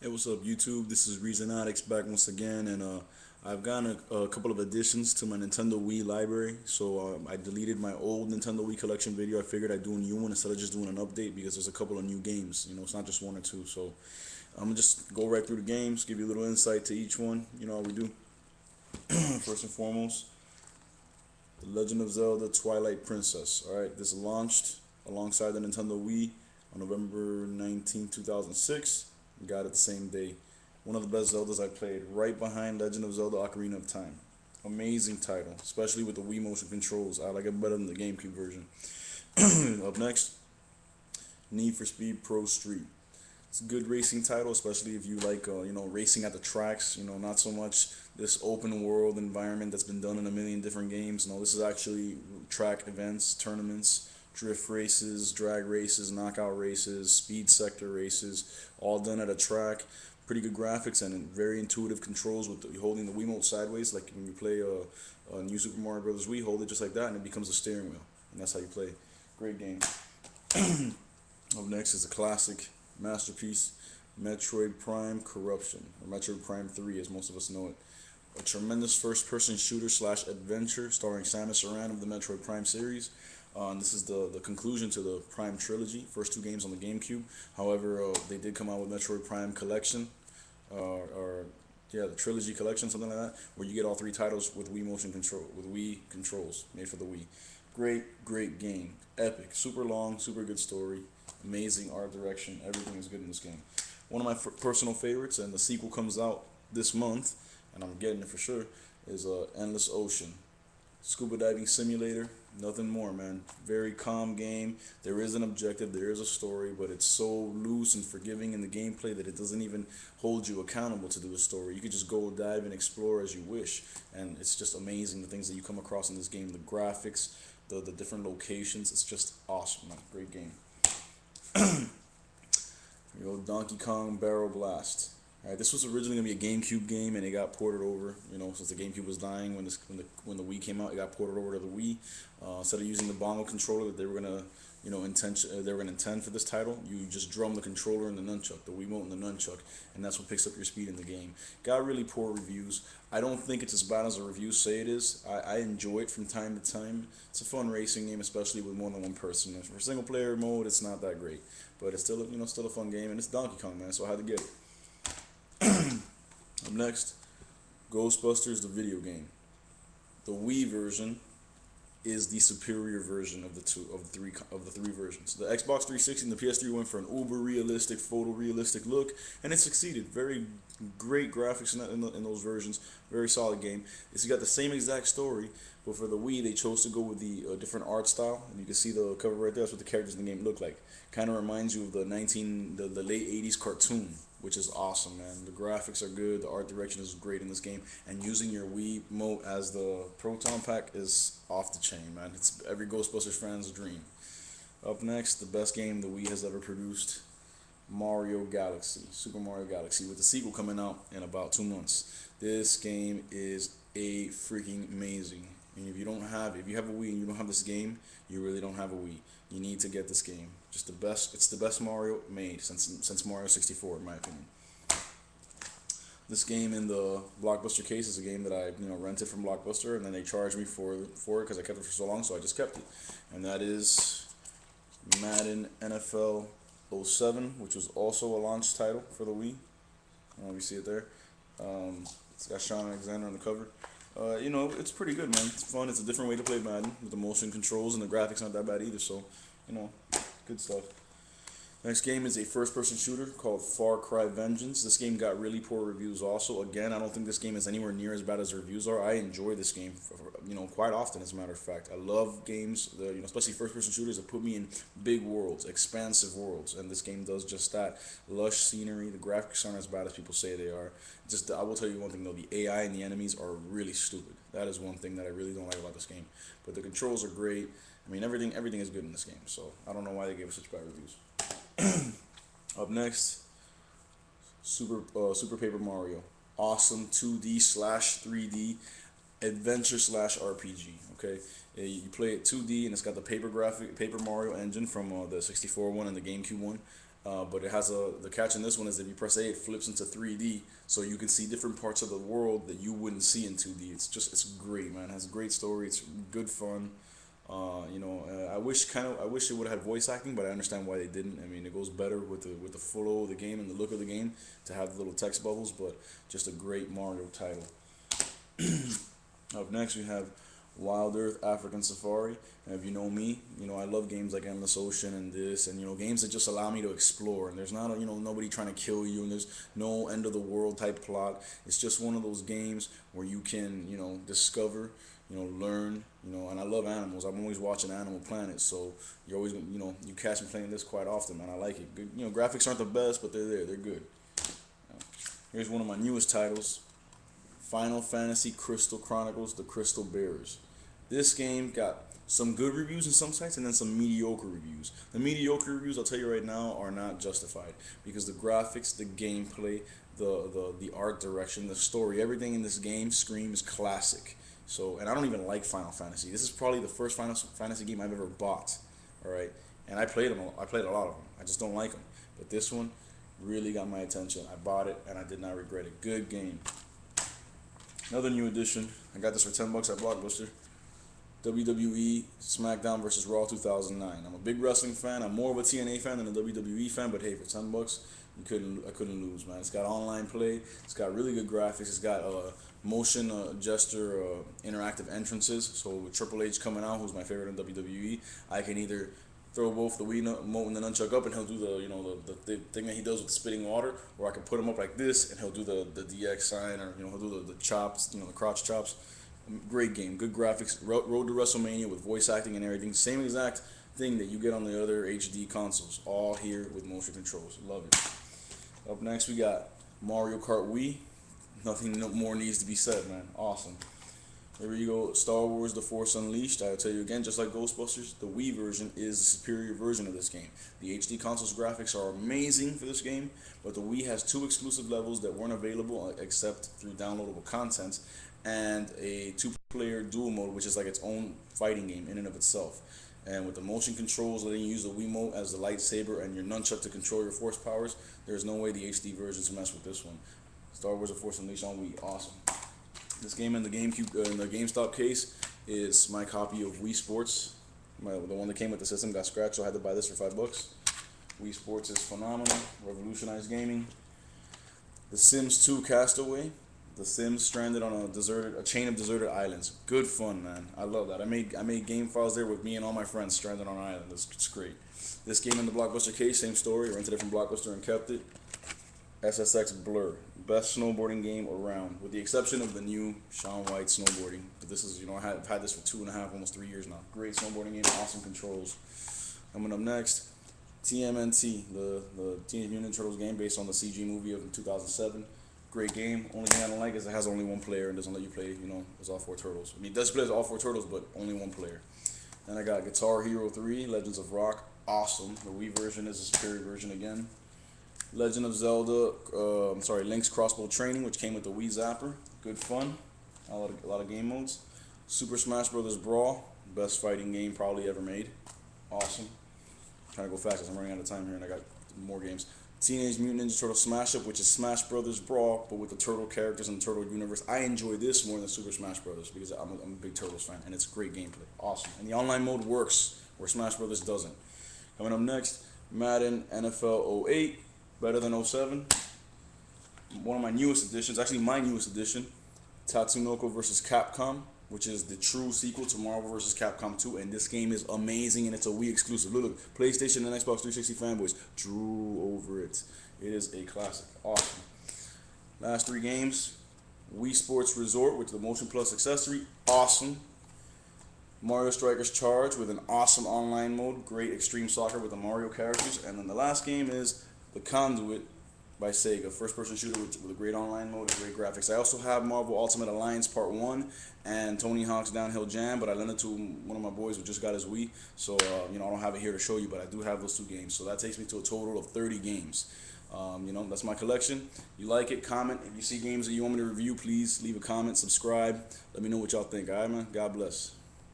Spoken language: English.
Hey, what's up, YouTube? This is Reezonoticz back once again, and I've gotten a couple of additions to my Nintendo Wii library. So I deleted my old Nintendo Wii collection video. I figured I'd do a new one instead of just doing an update because there's a couple of new games. You know, it's not just one or two. So I'm gonna just go right through the games, give you a little insight to each one. You know how we do. First and foremost, The Legend of Zelda: Twilight Princess. All right, this launched alongside the Nintendo Wii on November 19, 2006. Got it the same day. One of the best Zeldas I played, right behind Legend of Zelda: Ocarina of Time. Amazing title, especially with the Wii motion controls. I like it better than the GameCube version. Up next, Need for Speed Pro Street. It's a good racing title, especially if you like, racing at the tracks. You know, not so much this open world environment that's been done in a million different games. No, this is actually track events, tournaments, drift races, drag races, knockout races, speed sector races, all done at a track. Pretty good graphics and very intuitive controls with holding the Wiimote sideways, like when you play a New Super Mario Bros. Wii, hold it just like that, and it becomes a steering wheel, and that's how you play. Great game. Up next is a classic masterpiece, Metroid Prime Corruption, or Metroid Prime 3 as most of us know it. A tremendous first-person shooter slash adventure starring Samus Aran of the Metroid Prime series. This is the conclusion to the Prime trilogy, first two games on the GameCube. However, they did come out with Metroid Prime Collection, or yeah, the trilogy collection, something like that, where you get all three titles with Wii motion control, with Wii controls made for the Wii. Great game, epic, super long, super good story, amazing art direction. Everything is good in this game. One of my personal favorites, and the sequel comes out this month, and I'm getting it for sure, is Endless Ocean. Scuba diving simulator, nothing more, man. Very calm game. There is an objective, there is a story, but it's so loose and forgiving in the gameplay that it doesn't even hold you accountable to do a story. You could just go dive and explore as you wish, and it's just amazing the things that you come across in this game. The graphics, the different locations, it's just awesome, man. Great game. You know, Donkey Kong Barrel Blast. Alright, this was originally gonna be a GameCube game, and it got ported over. You know, since the GameCube was dying when the Wii came out, it got ported over to the Wii. Instead of using the bongo controller that they were gonna, intend for this title, you just drum the controller and the nunchuck, the Wiimote and the nunchuck, and that's what picks up your speed in the game. Got really poor reviews. I don't think it's as bad as the reviews say it is. I enjoy it from time to time. It's a fun racing game, especially with more than one person. And for single player mode, it's not that great, but it's still still a fun game, and it's Donkey Kong, man. So I had to get it. Up next, Ghostbusters the video game. The Wii version is the superior version of the three versions. The Xbox 360 and the PS3 went for an uber realistic, photorealistic look, and it succeeded. Very great graphics in those versions. Very solid game. It's got the same exact story, but for the Wii they chose to go with the different art style, and you can see the cover right there. That's what the characters in the game look like. Kind of reminds you of the late '80s cartoon, which is awesome, man. The graphics are good, the art direction is great in this game, and using your Wii Mote as the Proton Pack is off the chain, man. It's every Ghostbusters fan's dream. Up next, the best game the Wii has ever produced, Mario Galaxy, Super Mario Galaxy, with the sequel coming out in about 2 months. This game is a freaking amazing. I mean, if you have a Wii and you don't have this game, you really don't have a Wii. You need to get this game. Just the best. It's the best Mario made since Mario 64, in my opinion. This game in the Blockbuster case is a game that I rented from Blockbuster, and then they charged me for it because I kept it for so long, so I just kept it. And that is Madden NFL 07, which was also a launch title for the Wii. You see it there. It's got Sean Alexander on the cover. It's pretty good, man. It's fun. It's a different way to play Madden with the motion controls, and the graphics not that bad either. So, good stuff. Next game is a first-person shooter called Far Cry Vengeance. This game got really poor reviews also. Again, I don't think this game is anywhere near as bad as the reviews are. I enjoy this game, quite often, as a matter of fact. I love games, especially first-person shooters that put me in big worlds, expansive worlds, and this game does just that. Lush scenery. The graphics aren't as bad as people say they are. I will tell you one thing, though. The AI and the enemies are really stupid. That is one thing that I really don't like about this game. But the controls are great. I mean, everything is good in this game, so I don't know why they gave it such bad reviews. Up next, Super Paper Mario. Awesome 2D slash 3D adventure slash RPG. Okay, you play it 2D, and it's got the Paper Mario engine from the 64 one and the GameCube one. But it has the catch in this one is if you press A, it flips into 3D, so you can see different parts of the world that you wouldn't see in 2D. It's great, man. It has a great story. It's good fun. I wish it would have had voice acting, but I understand why they didn't. I mean, it goes better with the flow of the game and the look of the game to have the little text bubbles. But just a great Mario title. Up next, we have Wild Earth African Safari. And if you know me, I love games like Endless Ocean and this, and games that just allow me to explore. And there's not nobody trying to kill you, and there's no end of the world type plot. It's just one of those games where you can discover, learn, and I love animals. I'm always watching Animal Planet, so you're always you catch me playing this quite often, man. I like it. Good, graphics aren't the best, but they're there. They're good. Here's one of my newest titles. Final Fantasy Crystal Chronicles: The Crystal Bearers. This game got some good reviews in some sites and then some mediocre reviews. The mediocre reviews, I'll tell you right now, are not justified because the graphics, the gameplay, the art direction, the story, everything in this game screams classic. So, and I don't even like Final Fantasy. This is probably the first Final Fantasy game I've ever bought. All right, and I played them. I played a lot of them. I just don't like them. But this one really got my attention. I bought it and I did not regret it. Good game. Another new edition. I got this for $10 at Blockbuster. WWE SmackDown vs. Raw 2009. I'm a big wrestling fan. I'm more of a TNA fan than a WWE fan, but hey, for $10, I couldn't lose, man. It's got online play. It's got really good graphics. It's got motion gesture interactive entrances. So with Triple H coming out, who's my favorite in WWE, I can either throw both the Wii remote and the nunchuck up, and he'll do the thing that he does with spitting water, or I can put him up like this, and he'll do the DX sign, or he'll do the chops, the crotch chops. Great game, good graphics. Road to WrestleMania with voice acting and everything. Same exact thing that you get on the other HD consoles. All here with motion controls. Love it. Up next, we got Mario Kart Wii. Nothing more needs to be said, man. Awesome. There you go. Star Wars: The Force Unleashed. I'll tell you again, just like Ghostbusters, the Wii version is the superior version of this game. The HD console's graphics are amazing for this game, but the Wii has 2 exclusive levels that weren't available except through downloadable content, and a 2-player dual mode, which is like its own fighting game in and of itself. And with the motion controls letting you use the Wiimote as the lightsaber and your nunchuck to control your force powers, there's no way the HD versions mess with this one. Star Wars: The Force Unleashed on Wii, awesome. This game in the GameCube, in the GameStop case, is my copy of Wii Sports. The one that came with the system got scratched, so I had to buy this for $5. Wii Sports is phenomenal, revolutionized gaming. The Sims 2 Castaway. The Sims stranded on a chain of deserted islands. Good fun, man. I love that. I made game files there with me and all my friends stranded on an island. It's great. This game in the Blockbuster case, same story. I rented it from Blockbuster and kept it. SSX Blur, best snowboarding game around, with the exception of the new Shaun White snowboarding. But this is, I've had this for 2.5, almost 3 years now. Great snowboarding game, awesome controls. Coming up next, TMNT, the Teenage Mutant Ninja Turtles game based on the CG movie of 2007. Great game. Only thing I don't like is it has only 1 player and doesn't let you play, as all 4 turtles. I mean, it does play as all 4 turtles, but only 1 player. Then I got Guitar Hero 3, Legends of Rock, awesome. The Wii version is a superior version again. Legend of Zelda, Link's Crossbow Training, which came with the Wii Zapper. Good fun. A lot of game modes. Super Smash Bros. Brawl, best fighting game probably ever made. Awesome. I'm trying to go fast because I'm running out of time here and I got more games. Teenage Mutant Ninja Turtle Smash Up, which is Smash Bros. Brawl, but with the turtle characters in the Turtle universe. I enjoy this more than Super Smash Bros. Because I'm a big Turtles fan, and it's great gameplay. Awesome. And the online mode works, where Smash Bros. Doesn't. Coming up next, Madden NFL 08. Better than 07. One of my newest editions, actually my newest edition, Tatsunoko vs. Capcom, which is the true sequel to Marvel vs. Capcom 2, and this game is amazing, and it's a Wii exclusive. Look, PlayStation and Xbox 360 fanboys drew over it. It is a classic. Awesome. Last 3 games, Wii Sports Resort with the Motion Plus accessory, awesome. Mario Strikers Charge with an awesome online mode, great Extreme Soccer with the Mario characters, and then the last game is The Conduit by Sega, first-person shooter with a great online mode and great graphics. I also have Marvel Ultimate Alliance Part 1 and Tony Hawk's Downhill Jam, but I lent it to one of my boys who just got his Wii, so I don't have it here to show you, but I do have those 2 games, so that takes me to a total of 30 games. That's my collection. You like it, comment. If you see games that you want me to review, please leave a comment, subscribe. Let me know what y'all think. All right, man? God bless.